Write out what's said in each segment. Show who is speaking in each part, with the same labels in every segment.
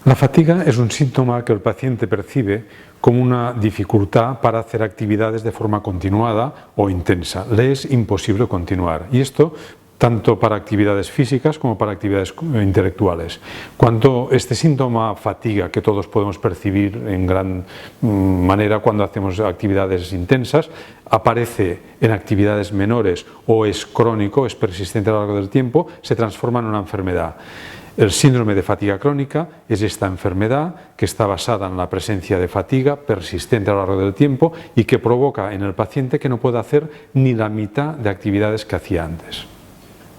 Speaker 1: La fatiga es un síntoma que el paciente percibe como una dificultad para hacer actividades de forma continuada o intensa. Le es imposible continuar, y esto tanto para actividades físicas como para actividades intelectuales. Cuando este síntoma fatiga, que todos podemos percibir en gran manera cuando hacemos actividades intensas, aparece en actividades menores o es crónico, es persistente a lo largo del tiempo, se transforma en una enfermedad. El síndrome de fatiga crónica es esta enfermedad que está basada en la presencia de fatiga persistente a lo largo del tiempo y que provoca en el paciente que no pueda hacer ni la mitad de actividades que hacía antes.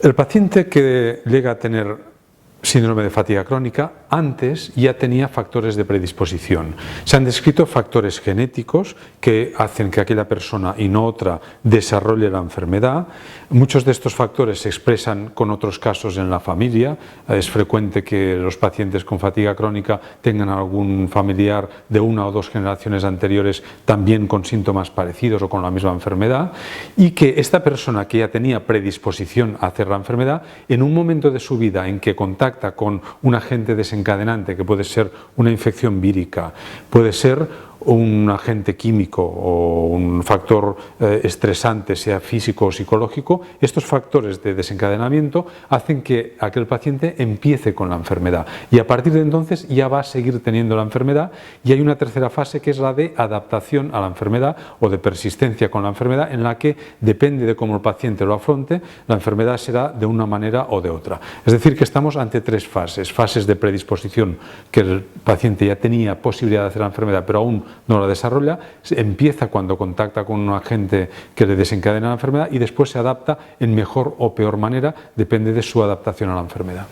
Speaker 1: El paciente que llega a tener síndrome de fatiga crónica antes ya tenía factores de predisposición. Se han descrito factores genéticos que hacen que aquella persona y no otra desarrolle la enfermedad. Muchos de estos factores se expresan con otros casos en la familia. Es frecuente que los pacientes con fatiga crónica tengan algún familiar de una o dos generaciones anteriores también con síntomas parecidos o con la misma enfermedad, y que esta persona que ya tenía predisposición a hacer la enfermedad, en un momento de su vida en que contacta con un agente desencadenante que puede ser una infección vírica, puede ser un agente químico o un factor estresante, sea físico o psicológico, estos factores de desencadenamiento hacen que aquel paciente empiece con la enfermedad y a partir de entonces ya va a seguir teniendo la enfermedad, y hay una tercera fase que es la de adaptación a la enfermedad o de persistencia con la enfermedad, en la que depende de cómo el paciente lo afronte, la enfermedad será de una manera o de otra. Es decir, que estamos ante tres fases: fases de predisposición, que el paciente ya tenía posibilidad de hacer la enfermedad pero aún no la desarrolla, empieza cuando contacta con un agente que le desencadena la enfermedad y después se adapta en mejor o peor manera, depende de su adaptación a la enfermedad.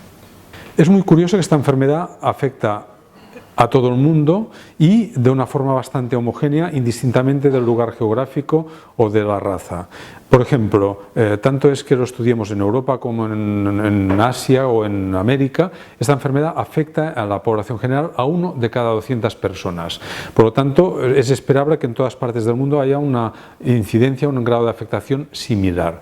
Speaker 1: Es muy curioso que esta enfermedad afecta a todo el mundo y de una forma bastante homogénea, indistintamente del lugar geográfico o de la raza. Por ejemplo, tanto es que lo estudiemos en Europa como en Asia o en América, esta enfermedad afecta a la población general a 1 de cada 200 personas. Por lo tanto, es esperable que en todas partes del mundo haya una incidencia, un grado de afectación similar.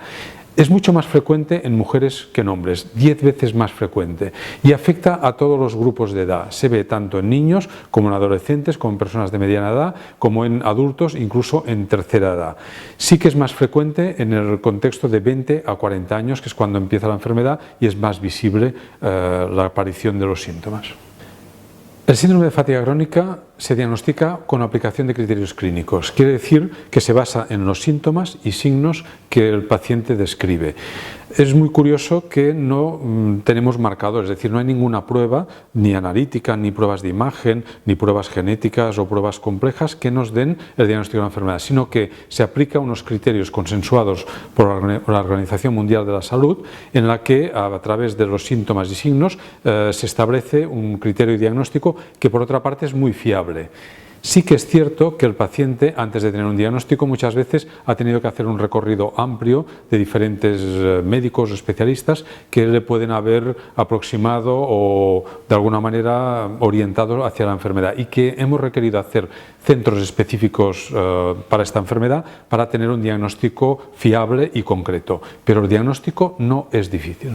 Speaker 1: Es mucho más frecuente en mujeres que en hombres, 10 veces más frecuente, y afecta a todos los grupos de edad. Se ve tanto en niños como en adolescentes, como en personas de mediana edad, como en adultos, incluso en tercera edad. Sí que es más frecuente en el contexto de 20 a 40 años, que es cuando empieza la enfermedad y es más visible la aparición de los síntomas. El síndrome de fatiga crónica se diagnostica con aplicación de criterios clínicos. Quiere decir que se basa en los síntomas y signos que el paciente describe. Es muy curioso que no tenemos marcadores, es decir, no hay ninguna prueba, ni analítica, ni pruebas de imagen, ni pruebas genéticas o pruebas complejas que nos den el diagnóstico de la enfermedad, sino que se aplica unos criterios consensuados por la Organización Mundial de la Salud, en la que a través de los síntomas y signos se establece un criterio diagnóstico que por otra parte es muy fiable. Sí que es cierto que el paciente, antes de tener un diagnóstico, muchas veces ha tenido que hacer un recorrido amplio de diferentes médicos o especialistas que le pueden haber aproximado o de alguna manera orientado hacia la enfermedad, y que hemos requerido hacer centros específicos para esta enfermedad para tener un diagnóstico fiable y concreto. Pero el diagnóstico no es difícil.